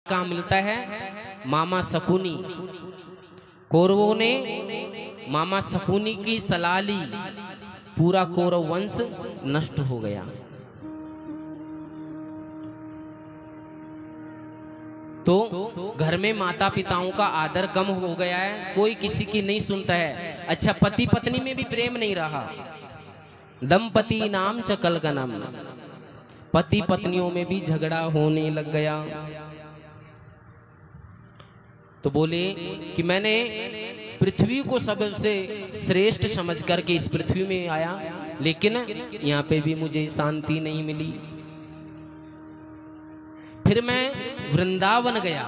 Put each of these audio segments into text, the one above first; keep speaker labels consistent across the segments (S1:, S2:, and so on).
S1: कहाँ मिलता है? मामा शकुनी। कौरवों ने मामा शकुनी की सलाह ली, पूरा कौरव वंश नष्ट हो गया। तो घर में माता पिताओं का आदर कम हो गया है, कोई किसी की नहीं सुनता है। अच्छा, पति पत्नी में भी प्रेम नहीं रहा। दंपति नाम च कलगनम, पति पत्नियों में भी झगड़ा होने लग गया। तो बोले कि मैंने पृथ्वी को सबसे श्रेष्ठ समझ करके इस पृथ्वी में आया, लेकिन यहाँ पे भी मुझे शांति नहीं मिली। फिर मैं वृंदावन गया।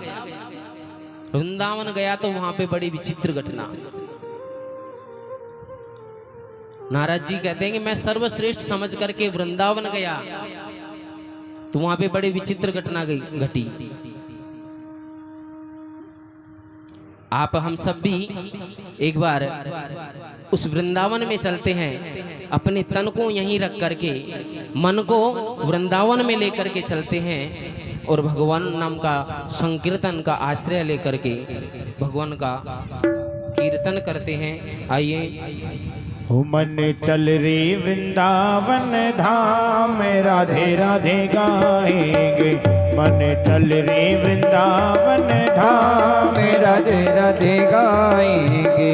S1: वृंदावन गया तो वहां पे बड़ी विचित्र घटना। नारद जी कहते हैं कि मैं सर्वश्रेष्ठ समझ करके वृंदावन गया तो वहां पे बड़ी विचित्र घटना घटी। आप हम सब भी एक बार उस वृंदावन में चलते हैं, अपने तन को यहीं रख करके मन को वृंदावन में लेकर के चलते हैं और भगवान नाम का संकीर्तन का आश्रय लेकर के भगवान का कीर्तन करते हैं। आइए।
S2: मन चल रे वृंदावन धाम, राधे राधे गाएंगे। मन चल रे वृंदावन धाम, राधे राधे गाएंगे।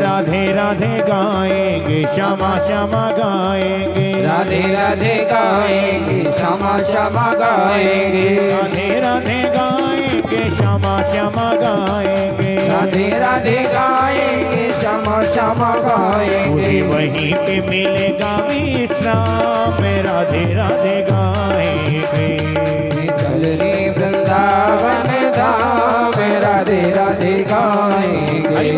S2: राधे राधे गाएंगे, श्यामा श्यामा गाएंगे।
S3: राधे राधे गाएंगे, श्यामा श्यामा गाएंगे।
S2: राधे राधे गाएंगे, श्यामा श्यामा गाएंगे।
S3: राधे राधे गाएंगे, श्यामा श्यामा गाएंगे।
S2: वहीं पे मिलेगा विश्राम, राधे राधे गाएंगे।
S3: चल रे वृंदावन धाम, राधे राधे गाएंगे।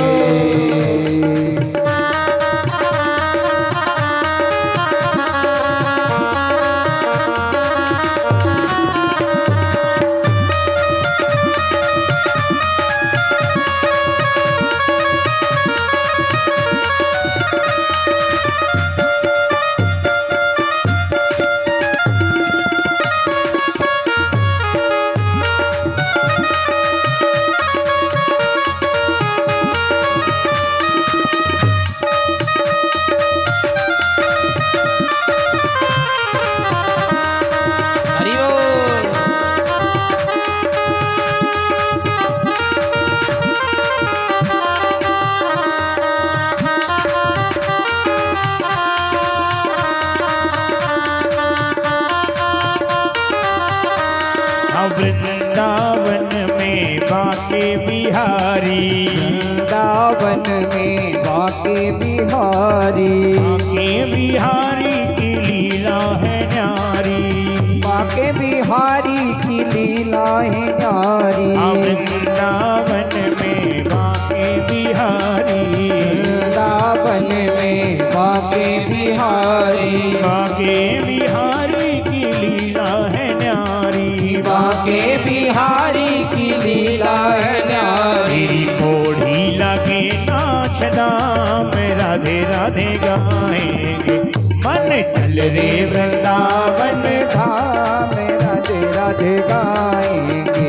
S2: वृंदावन में बाके बिहारी,
S3: वृंदावन में बाके बिहारी।
S2: बाके बिहारी की लीला है न्यारी।
S3: बाके बिहारी की लीला है न्यारी।
S2: वृंदावन में बाके बिहारी।
S3: वृंदावन में बाके बिहारी।
S2: बाके बिहारी की लीला है न्यारी।
S3: बाके बिहारी की लीला है न्यारी।
S2: घोड़ी लगे नाच दाम, राधे राधे गाएंगे। मन चल रे वृंदावन
S3: धाम, राधे राधे गाएंगे।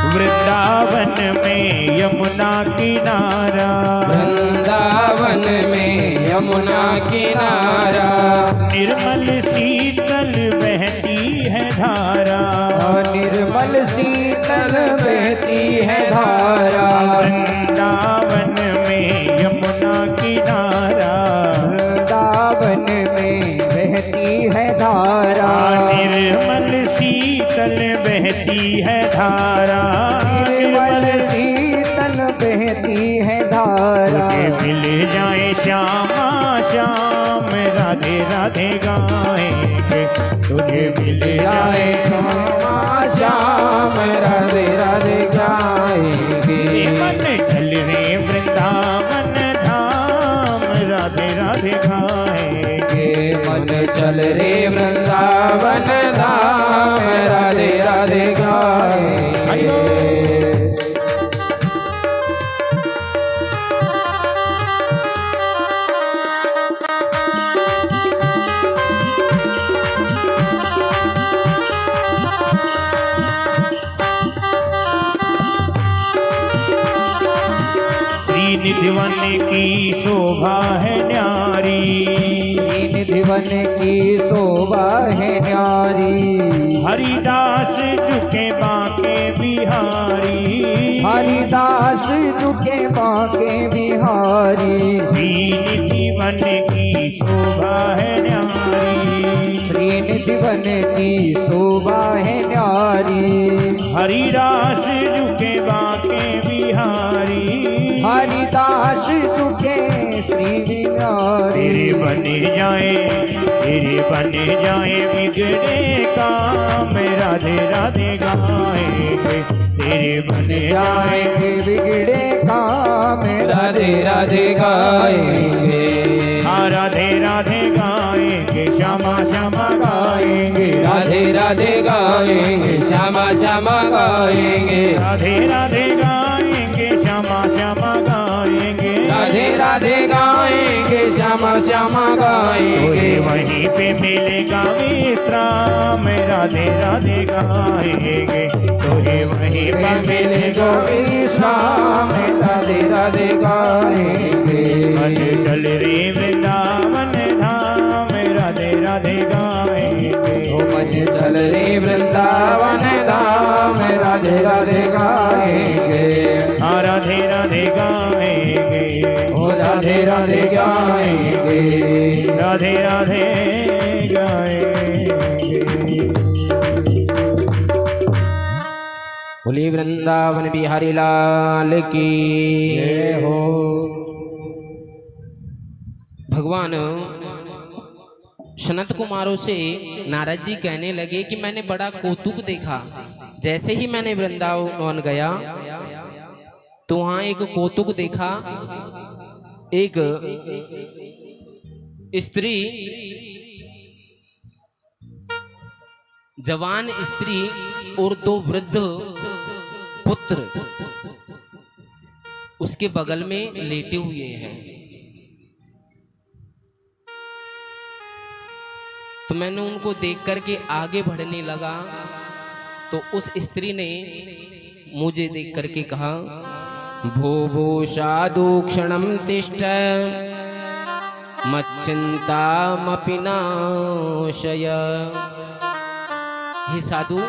S2: वृंदावन में यमुना किनारा।
S3: वृंदावन में यमुना किनारा।
S2: निर्मल शीतल बहती है धारा।
S3: निर्मल शीतल बहती है धारा।
S2: वृंदावन में यमुना किनारा।
S3: वृंदावन में बहती है धारा।
S2: निर्मल शीतल बहती है धारा।
S3: निर्मल शीतल बहती है धारा।
S2: मिल जाए श्यामा श्याम, राधे राधे गाएंगे, तुझे मिल जाए
S3: श्यामा श्याम राधे राधे गाएंगे।
S2: मन चल रे वृंदावन धाम, राधे राधे गाएंगे।
S3: मन चल रे वृंदावन धाम, राधे राधे गाएंगे।
S2: निधि वन की शोभा है न्यारी,
S3: निधि वन की शोभा है न्यारी।
S2: हरिदास झुके बांके बिहारी,
S3: हरिदास झुके बांके बिहारी।
S2: निधि वन की शोभा है न्यारी,
S3: श्रीनिधि वन की शोभा है न्यारी।
S2: हरिदास झुके बांके बिहारी,
S3: हरिदास झुके श्री बिहारी।
S2: तेरे बने जाए, तेरे बने जाए बिगड़े काम, राधे राधे गाएंगे। तेरे बने जाए
S3: बिगड़े काम, राधे राधे गाएंगे।
S2: हाँ राधे राधे गाएंगे, श्यामा श्यामा गाएंगे।
S3: राधे राधे गाएंगे, श्यामा श्यामा गाएंगे।
S2: राधे राधे गाएंगे, श्यामा श्यामा गाएंगे।
S3: राधे राधे गाएंगे, श्यामा श्यामा गाएंगे।
S2: वहीं पे मिलेगा विश्राम, राधे राधे गाएंगे। तोहे वहीं पे मिलेगा
S3: विश्राम, राधे राधे गाएंगे।
S2: मन चल रे वृंदावन धाम, राधे राधे गाएंगे।
S3: मन चल रे वृंदावन धाम, राधे राधे गाएंगे।
S2: राधे राधे गाएंगे,
S3: ओ राधे राधे गाएंगे।
S2: राधे राधे गाएंगे।
S1: बोलिए वृंदावन बिहारी लाल की
S2: जय हो।
S1: भगवान सनत कुमारों से नारद जी कहने लगे कि मैंने बड़ा कौतुक देखा। जैसे ही मैंने वृंदावन गया तो वहां एक कौतुक देखा। एक स्त्री, जवान स्त्री और दो वृद्ध पुत्र उसके बगल में लेटे हुए हैं। तो मैंने उनको देख करके आगे बढ़ने लगा तो उस स्त्री ने मुझे देख करके कहा, भो भो साधु क्षणम तिष्ठ मच्चिंतामपि नाशय। हे साधु,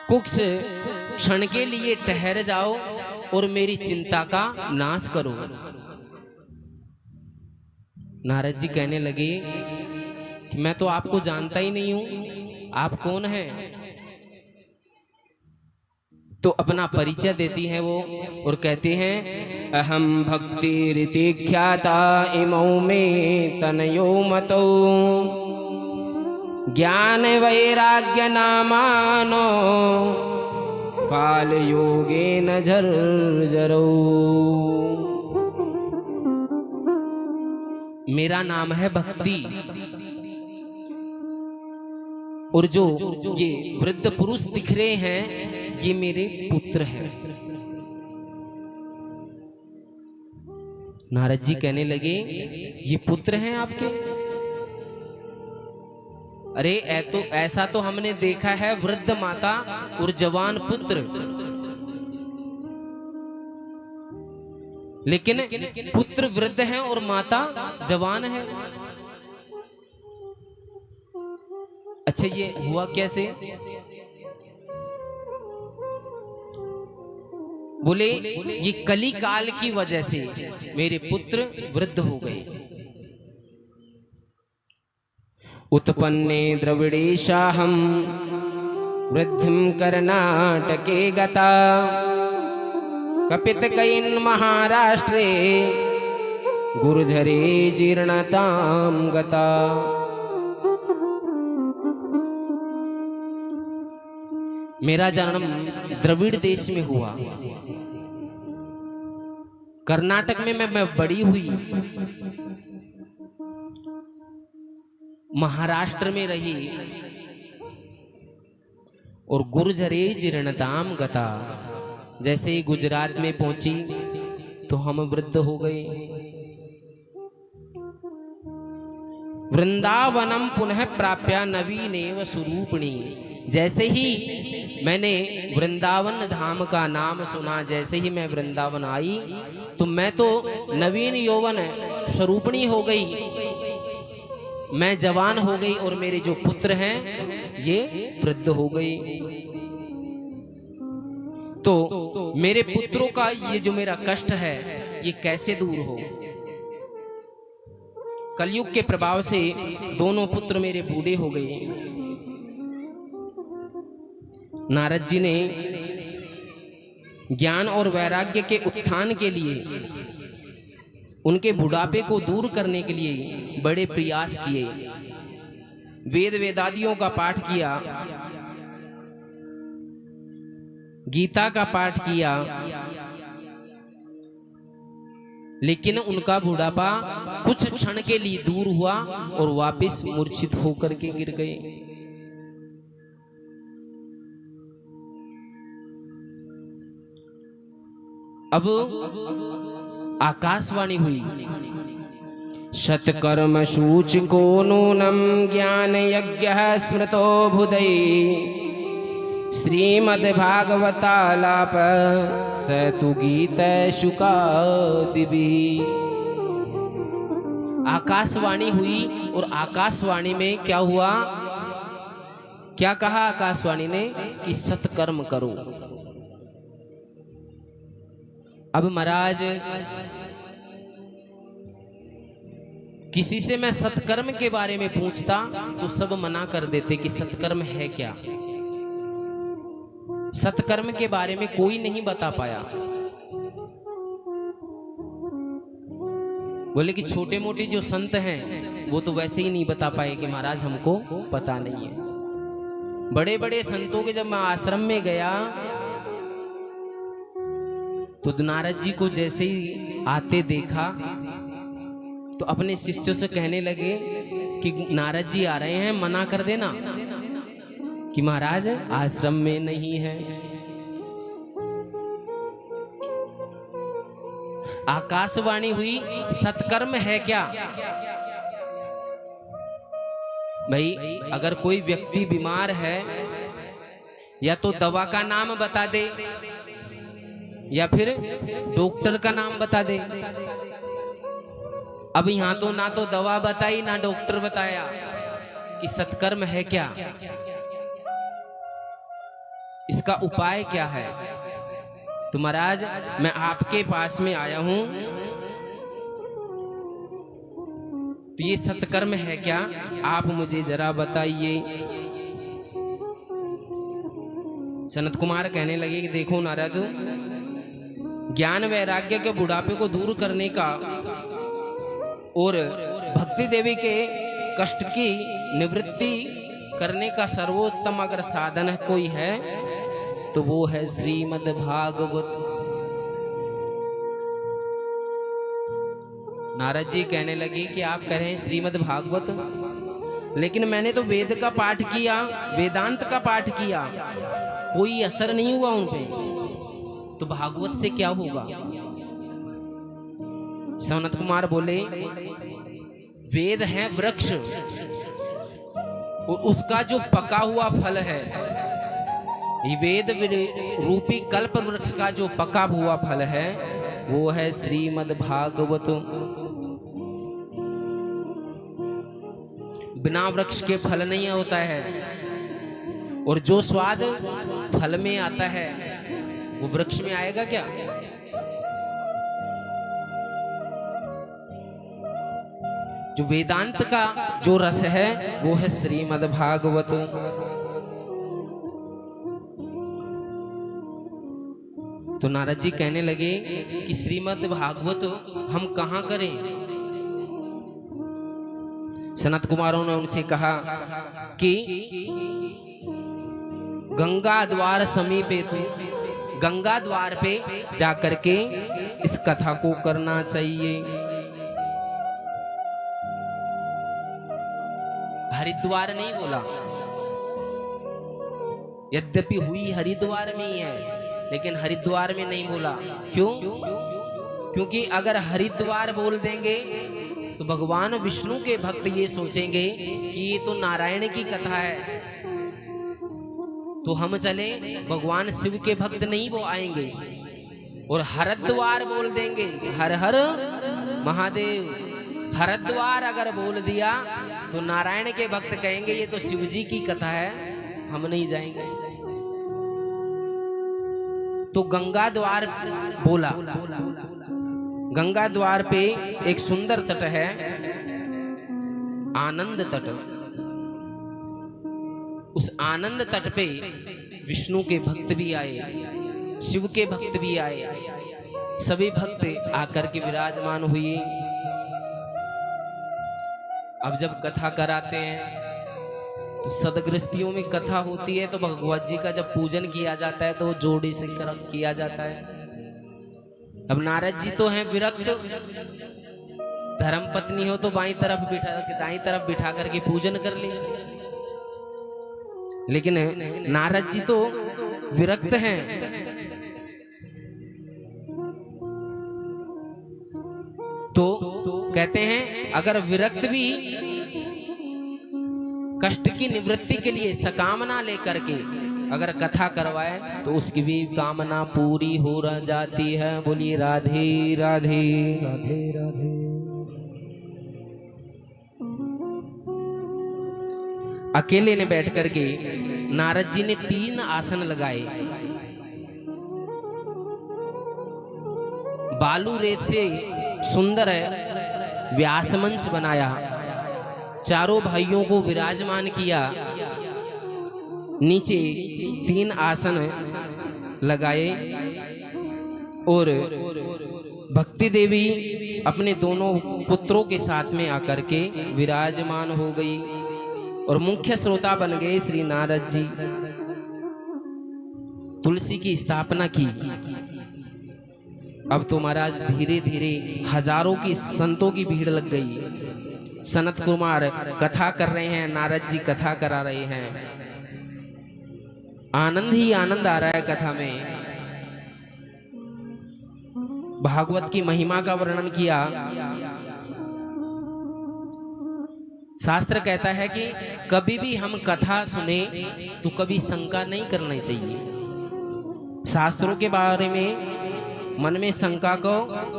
S1: कुछ क्षण के लिए ठहर जाओ और मेरी चिंता का नाश करो। नारद जी कहने लगे कि मैं तो आपको जानता ही नहीं हूं, आप कौन हैं? तो अपना परिचय देती हैं वो और कहते हैं, अहम भक्ति रीति ख्याता इमौ में तनयो मतो ज्ञान वैराग्य नामानो काल योगे न झर्जरो। मेरा नाम है भक्ति और जो ये वृद्ध पुरुष दिख रहे हैं ये मेरे पुत्र हैं। नारद जी कहने लगे, ये पुत्र हैं आपके? अरे ऐसा तो हमने देखा है, वृद्ध माता और जवान पुत्र, लेकिन पुत्र वृद्ध हैं और माता जवान है। अच्छा, ये हुआ कैसे? बोले, ये कली काल की वजह से मेरे पुत्र वृद्ध हो गए। उत्पन्ने द्रविड़ेशाहम वृद्धिम कर्नाटके गता कपित कैन महाराष्ट्रे गुर्जरे जीर्णतां गता। मेरा जन्म द्रविड़ देश में हुआ, कर्नाटक में मैं बड़ी हुई, महाराष्ट्र में रही और गुर्जरे जीर्णताम गता। जैसे ही गुजरात में पहुंची तो हम वृद्ध हो गए। वृंदावनम पुनः प्राप्या नवीनेव स्वरूपिणी। जैसे ही मैंने वृंदावन धाम का नाम सुना, जैसे ही मैं वृंदावन आई तो मैं तो नवीन यौवन स्वरूपिणी हो गई, मैं जवान हो गई और मेरे जो पुत्र हैं ये वृद्ध हो गए। तो मेरे पुत्रों का ये जो मेरा कष्ट है ये कैसे दूर हो। कलयुग के प्रभाव से दोनों पुत्र मेरे बूढ़े हो गए। नारद जी ने ज्ञान और वैराग्य के उत्थान के लिए, उनके बुढ़ापे को दूर करने के लिए बड़े प्रयास किए। वेद वेदादियों का पाठ किया, गीता का पाठ किया, लेकिन उनका बुढ़ापा कुछ क्षण के लिए दूर हुआ और वापस मूर्छित होकर के गिर गए। अब आकाशवाणी हुई, शतकर्म सूचिको नूनम ज्ञान यज्ञ स्मृतो भुदई। श्रीमद्भागवतालाप सतु गीत शुकादिबी। आकाशवाणी हुई और आकाशवाणी में क्या हुआ, क्या कहा आकाशवाणी ने कि सत्कर्म करो। अब महाराज किसी से मैं सत्कर्म के बारे में पूछता तो सब मना कर देते कि सत्कर्म है क्या। सत्कर्म के बारे में कोई नहीं बता पाया। बोले कि छोटे मोटे जो संत हैं वो तो वैसे ही नहीं बता पाए कि महाराज हमको पता नहीं है। बड़े बड़े संतों के जब मैं आश्रम में गया तो नारद जी को जैसे ही आते देखा तो अपने शिष्यों से कहने लगे कि नारद जी आ रहे हैं, मना कर देना कि महाराज आश्रम में नहीं है। आकाशवाणी हुई, सत्कर्म है क्या। भाई अगर कोई व्यक्ति बीमार है या तो दवा का नाम बता दे या फिर डॉक्टर का नाम बता दे। अब यहां तो ना तो दवा बताई ना डॉक्टर बताया कि सत्कर्म है क्या, इसका उपाय क्या है। तो महाराज मैं आपके पास में आया हूं, तो ये सत्कर्म है क्या, आप मुझे जरा बताइए। सनत कुमार कहने लगे कि देखो नारद, ज्ञान वैराग्य के बुढ़ापे को दूर करने का और भक्ति देवी के कष्ट की निवृत्ति करने का सर्वोत्तम अगर साधन कोई है तो वो है श्रीमद् भागवत। नारद जी कहने लगे कि आप कह रहे हैं श्रीमद् भागवत, लेकिन मैंने तो वेद का पाठ किया, वेदांत का पाठ किया, कोई असर नहीं हुआ उन पे, तो भागवत से क्या होगा। सनत कुमार बोले वेद है वृक्ष और उसका जो पका हुआ फल है, ये वेद रूपी कल्प वृक्ष का जो पका हुआ फल है वो है श्रीमद् भागवत। बिना वृक्ष के फल नहीं होता है, और जो स्वाद फल में आता है वो वृक्ष में आएगा क्या। जो वेदांत का जो रस है वो है श्रीमद् भागवत। तो नारद जी कहने लगे कि श्रीमद् भागवत हम कहाँ करें। सनत कुमारों ने उनसे कहा कि गंगा द्वार समीपे, तो गंगा द्वार पे जाकर के इस कथा को करना चाहिए। हरिद्वार नहीं बोला, यद्यपि हुई हरिद्वार में ही है, लेकिन हरिद्वार में नहीं बोला। क्यों? क्योंकि अगर हरिद्वार बोल देंगे तो भगवान विष्णु के भक्त ये सोचेंगे कि ये तो नारायण की कथा है, तो हम चले, भगवान शिव के भक्त नहीं वो आएंगे। और हरिद्वार बोल देंगे, हर हर महादेव, हरिद्वार अगर बोल दिया तो नारायण के भक्त कहेंगे ये तो शिव जी की कथा है, हम नहीं जाएंगे। तो गंगा द्वार बोला। गंगा द्वार पे एक सुंदर तट है, आनंद तट। उस आनंद तट पे विष्णु के भक्त भी आए, शिव के भक्त भी आए, सभी भक्त आकर के विराजमान हुए। अब जब कथा कराते हैं तो सदगृहस्थियों में कथा होती है, तो भगवत जी का जब पूजन किया जाता है तो जोड़ी से किया जाता है। अब नारद जी तो हैं विरक्त, धर्म पत्नी हो तो बाईं तरफ बिठा, दाईं तरफ बिठा करके पूजन कर ले, लेकिन नारद जी तो विरक्त हैं। तो कहते हैं अगर विरक्त भी कष्ट की निवृत्ति के लिए सकामना लेकर के अगर कथा करवाए तो उसकी भी कामना पूरी हो जाती है। बोलिए राधे राधे राधे राधे। अकेले ने बैठ करके नारद जी ने 3 आसन लगाए, बालू रेत से सुंदर व्यास मंच बनाया, चारों भाइयों को विराजमान किया, नीचे 3 आसन लगाए और भक्ति देवी अपने दोनों पुत्रों के साथ में आकर के विराजमान हो गई और मुख्य श्रोता बन गए श्री नारद जी। तुलसी की स्थापना की। अब तो महाराज धीरे धीरे हजारों की संतों की भीड़ लग गई। सनत कुमार कथा कर रहे हैं, नारद जी कथा करा रहे हैं, आनंद ही आनंद आ रहा है कथा में। भागवत की महिमा का वर्णन किया। शास्त्र कहता है कि कभी भी हम कथा सुने तो कभी शंका नहीं करनी चाहिए। शास्त्रों के बारे में मन में शंका को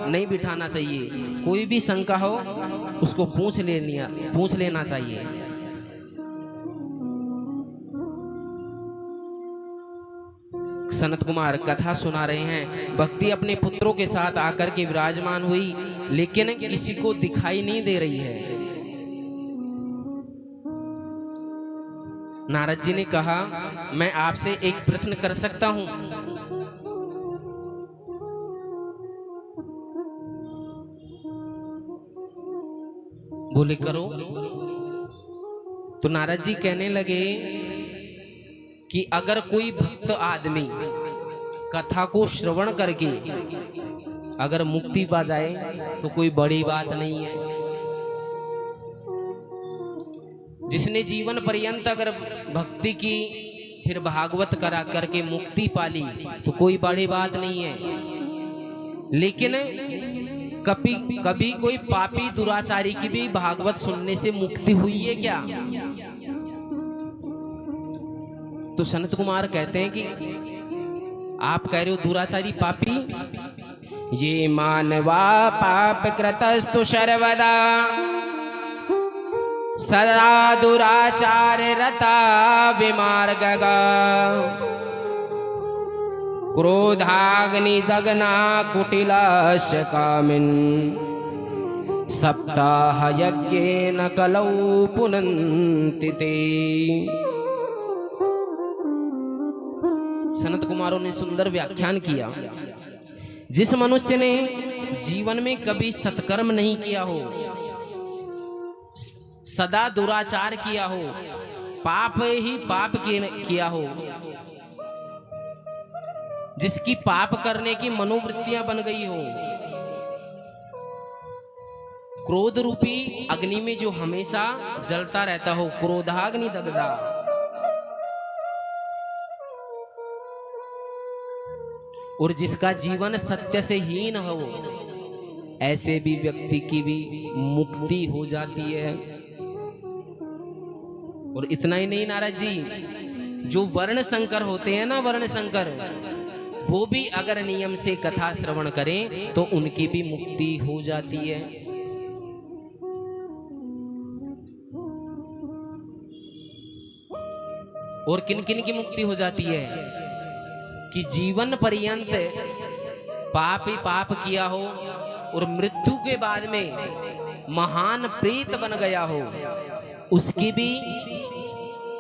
S1: नहीं बिठाना चाहिए। कोई भी शंका हो उसको पूछ लेना चाहिए। सनत कुमार कथा सुना रहे हैं। भक्ति अपने पुत्रों के साथ आकर के विराजमान हुई, लेकिन किसी को दिखाई नहीं दे रही है। नारद जी ने कहा, मैं आपसे एक प्रश्न कर सकता हूं? बोले करो। तो नारद जी कहने लगे कि अगर कोई भक्त आदमी कथा को श्रवण करके अगर मुक्ति पा जाए तो कोई बड़ी बात नहीं है। जिसने जीवन पर्यंत अगर भक्ति की फिर भागवत करा करके मुक्ति पाली तो कोई बड़ी बात नहीं है। लेकिन कभी कोई पापी दुराचारी की भी भागवत सुनने से मुक्ति हुई है क्या? तो सनत कुमार कहते हैं कि आप कह रहे हो दुराचारी पापी, ये मानवा पाप कृतस्तु सर्वदा सदा दुराचार रता विमार्गगा क्रोधाग्नि दग्ना कुटिलाश्च कामिन् सप्ताह यज्ञेन कलौ पुनन्ति ते। सनत कुमारों ने सुंदर व्याख्यान किया। जिस मनुष्य ने जीवन में कभी सत्कर्म नहीं किया हो, सदा दुराचार किया हो, पाप ही पाप किया हो, जिसकी पाप करने की मनोवृत्तियां बन गई हो, क्रोध रूपी अग्नि में जो हमेशा जलता रहता हो, क्रोधाग्नि दग्धा, और जिसका जीवन सत्य से हीन हो, ऐसे भी व्यक्ति की भी मुक्ति हो जाती है। और इतना ही नहीं नारद जी, जो वर्ण संकर होते हैं ना, वर्ण संकर, वो भी अगर नियम से कथा श्रवण करें तो उनकी भी मुक्ति हो जाती है। और किन किन की मुक्ति हो जाती है कि जीवन पर्यंत पाप ही पाप किया हो और मृत्यु के बाद में महान प्रेत बन गया हो, उसकी भी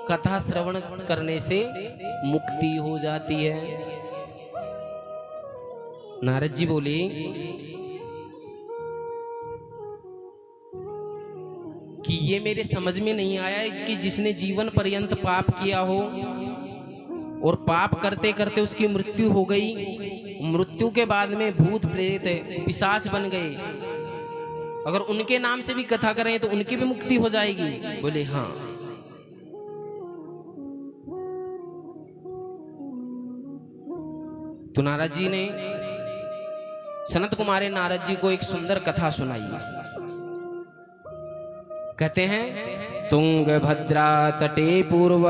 S1: कथा श्रवण करने से मुक्ति हो जाती है। नारद जी बोले कि ये मेरे समझ में नहीं आया कि जिसने जीवन पर्यंत पाप किया हो और पाप करते करते उसकी मृत्यु हो गई, मृत्यु के बाद में भूत प्रेत पिशाच बन गए, अगर उनके नाम से भी कथा करें तो उनकी भी मुक्ति हो जाएगी। बोले हाँ। तो नारद जी ने, सनत कुमार ने नारद जी को एक सुंदर कथा सुनाई। कहते हैं, तुंगभद्रा तटे पूर्व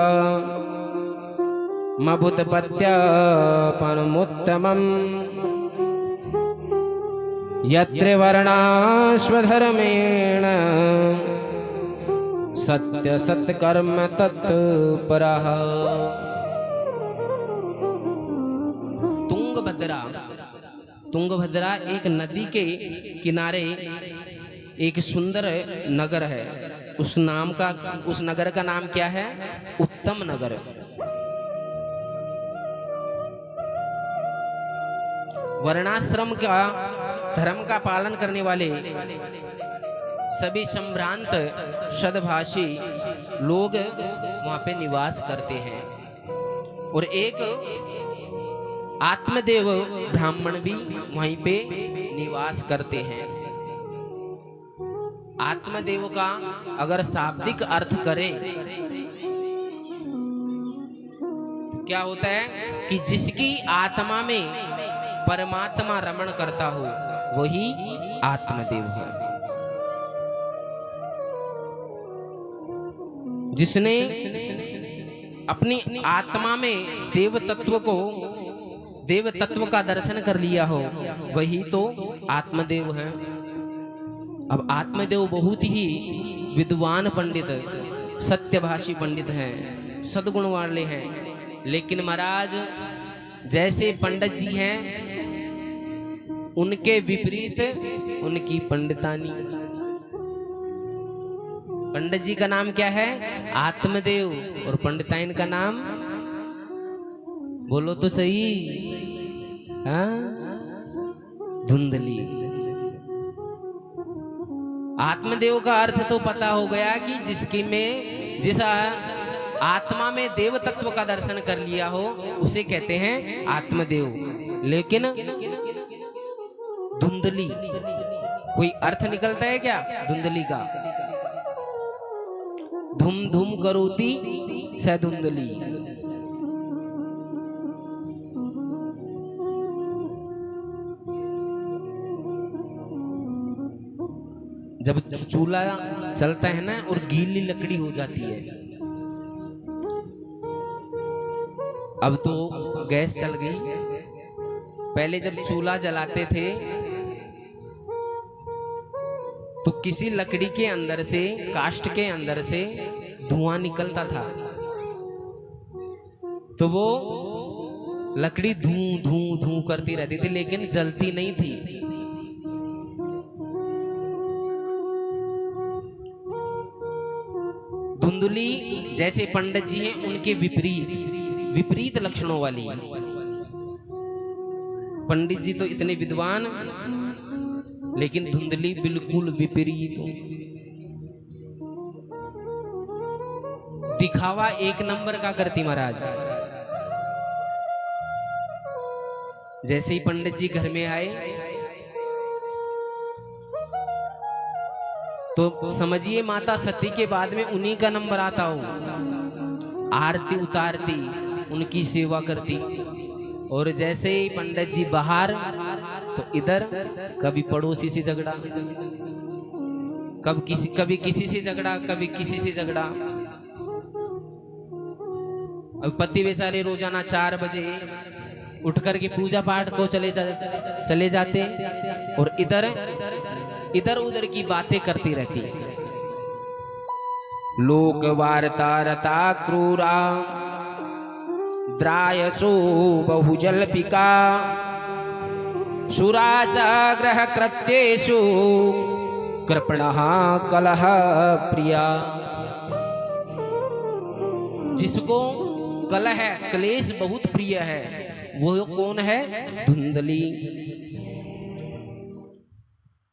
S1: मभुतपत्यापनमुत्तमम् यत्र वर्णाश्वधर्मेण सत्य सत्कर्म तत्परः। तुंगभद्रा, तुंगभद्रा एक नदी के किनारे एक सुंदर नगर है। उस नगर का नाम क्या है? उत्तम नगर। वर्णाश्रम का धर्म का पालन करने वाले सभी संभ्रांत सद्भाषी लोग वहां पे निवास करते हैं। और एक आत्मदेव ब्राह्मण भी वहीं पे निवास करते हैं। आत्मदेव का अगर शाब्दिक अर्थ करें तो क्या होता है कि जिसकी आत्मा में परमात्मा रमण करता हो वही आत्मदेव है। जिसने अपनी आत्मा में देव तत्व का दर्शन कर लिया हो वही तो आत्मदेव है। अब आत्मदेव बहुत ही विद्वान पंडित, सत्यभाषी पंडित हैं, सद्गुण वाले हैं, लेकिन महाराज जैसे पंडित जी हैं उनके विपरीत उनकी पंडितानी। पंडित जी का नाम क्या है? आत्मदेव। और पंडिताइन का नाम बोलो तो सही, हाँ? धुंधली। आत्मदेव का अर्थ तो पता हो गया कि जिस आत्मा में देव तत्व का दर्शन कर लिया हो उसे कहते हैं आत्मदेव। लेकिन धुंधली कोई अर्थ निकलता है क्या धुंधली का? धुम धुम करोती स धुंधली। जब चूल्हा चलता है ना और गीली लकड़ी हो जाती है, अब तो गैस चल गई, पहले जब चूल्हा जलाते थे तो किसी लकड़ी के अंदर से, काष्ठ के अंदर से धुआं निकलता था, तो वो लकड़ी धूं धूं धूं करती रहती थी लेकिन जलती नहीं थी। धुंधली जैसे पंडित जी हैं उनके विपरीत विपरीत लक्षणों वाली। पंडित जी तो इतने विद्वान, लेकिन धुंधली बिल्कुल विपरीत। दिखावा एक नंबर का करती महाराज। जैसे ही पंडित जी घर में आए तो समझिए माता सती के बाद में उन्हीं का नंबर आता हो। आरती उतारती, उनकी सेवा करती। और जैसे ही पंडित जी बाहर तो इधर कभी पड़ोसी से झगड़ा, कभी किसी से झगड़ा, कभी किसी से झगड़ा। अब पति बेचारे रोजाना 4 बजे उठ करके पूजा पाठ को चले जाते और इधर उधर की बातें करती रहती। लोक वार्ता रता क्रूरा द्रायसो बहुजल्पिका सुराजाग्रह कृत्येषु कृपणः कलह प्रिया। जिसको कलह क्लेश बहुत प्रिय है वो कौन है? धुंधली।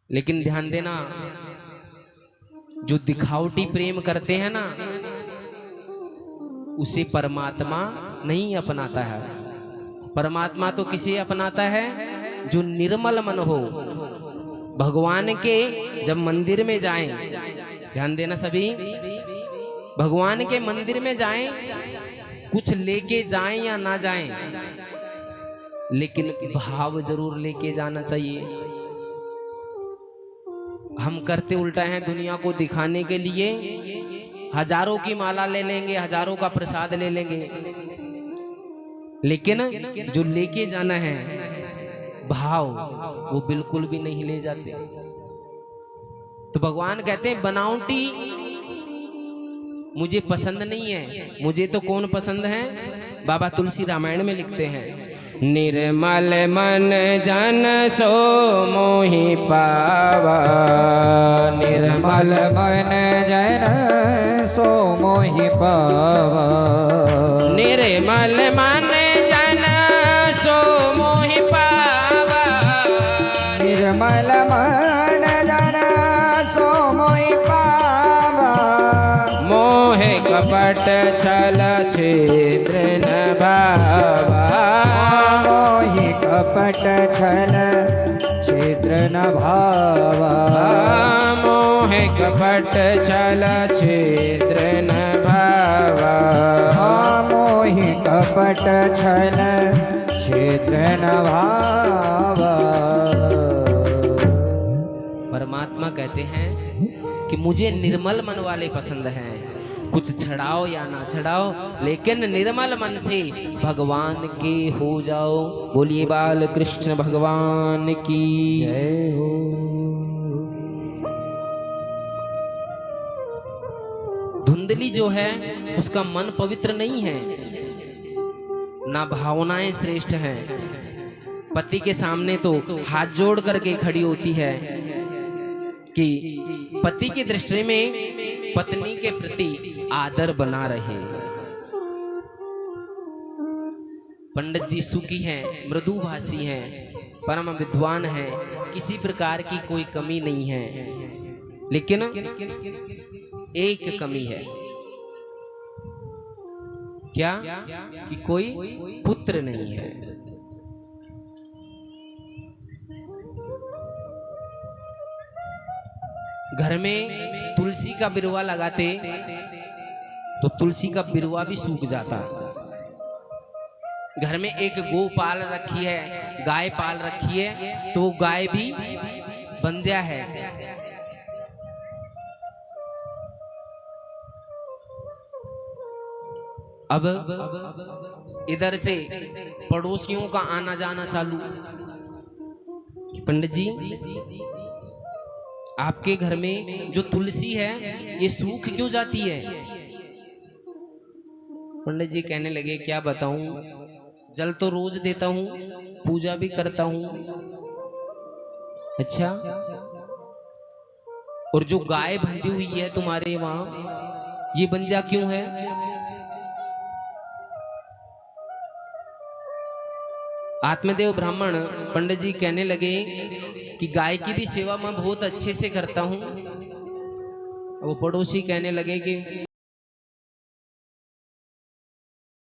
S1: लेकिन ध्यान देना, जो दिखावटी प्रेम करते हैं ना, उसे परमात्मा नहीं अपनाता है। परमात्मा तो किसे अपनाता है? जो निर्मल मन हो। भगवान के जब मंदिर में जाएं, ध्यान देना सभी, भगवान के मंदिर में जाएं, कुछ लेके जाएं या ना जाएं, लेकिन भाव जरूर लेके जाना चाहिए। हम करते उल्टा हैं, दुनिया को दिखाने के लिए हजारों की माला ले लेंगे, हजारों का प्रसाद ले लेंगे, लेकिन जो लेके जाना है भाव, वो बिल्कुल भी नहीं ले जाते। तो भगवान कहते हैं बनावटी मुझे पसंद नहीं है। मुझे तो कौन पसंद है? बाबा तुलसी रामायण में लिखते हैं, निर्मल मन जन सो मोहि पावा।
S3: निर्मल मन जन सो मोहि पावा।
S1: निर्मल मन जन सो मोहि पावा।
S3: निर्मल मन जन सो मोहि पावा।
S1: मोह कपट छल छिद्र न भावा।
S3: मोहि कपट छल छिद्र न भावा।
S1: मोह कपट छल छिद्र न भावा।
S3: मोहि कपट छल छिद्र न भावा।
S1: परमात्मा कहते हैं कि मुझे निर्मल मन वाले पसंद हैं। कुछ छड़ाओ या ना छड़ाओ, लेकिन निर्मल मन से भगवान के हो जाओ। बोलिए बाल कृष्ण भगवान की
S3: जय हो।
S1: धुंधली जो है उसका मन पवित्र नहीं है, ना भावनाएं श्रेष्ठ हैं। पति के सामने तो हाथ जोड़ करके खड़ी होती है कि पति की दृष्टि में पत्नी के प्रति आदर बना रहे। पंडित जी सुखी हैं, मृदुभाषी हैं, परम विद्वान हैं, किसी प्रकार की कोई कमी नहीं है, लेकिन एक कमी है। क्या? कि कोई पुत्र नहीं है। घर में तुलसी का बिरवा लगाते तो तुलसी का बिरवा भी सूख जाता। घर में एक गौ पाल रखी है, गाय पाल रखी है, तो वो गाय भी बंध्या है। अब इधर से पड़ोसियों का आना जाना चालू। पंडित जी, आपके घर में जो तुलसी है ये सूख क्यों जाती है? पंडित जी कहने लगे, क्या बताऊं, जल तो रोज देता हूं, पूजा भी करता हूं। अच्छा, और जो गाय बंधी हुई है तुम्हारे वहां, ये बंजा क्यों है? आत्मदेव ब्राह्मण पंडित जी कहने लगे कि गाय की भी सेवा मैं बहुत अच्छे से करता हूँ। वो पड़ोसी कहने लगे कि